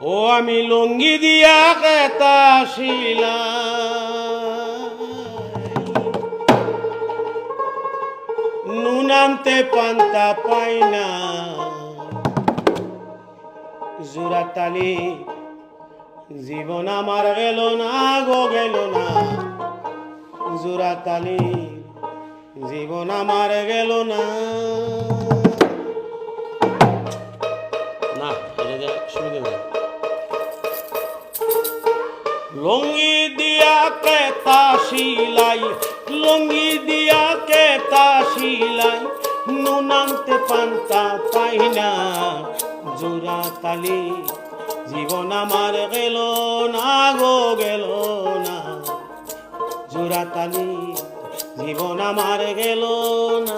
ও আমি লুঙ্গি দিয়া কেতা শিলাই নুন আনতে পান্তা পাই না জোড়া তালি জীবন আমার গেল না গো গেল না জোড়া তালি জীবন আমার গেল না না শুনে দেব লুঙ্গি দিয়া কেতা শিলাই লুঙ্গি দিয়া কেতা শিলাই নুন আনতে পান্তা পাই না জোড়া তালি জীবন আমার গেল না গো গেল না জোড়া তালি জীবন আমার গেল না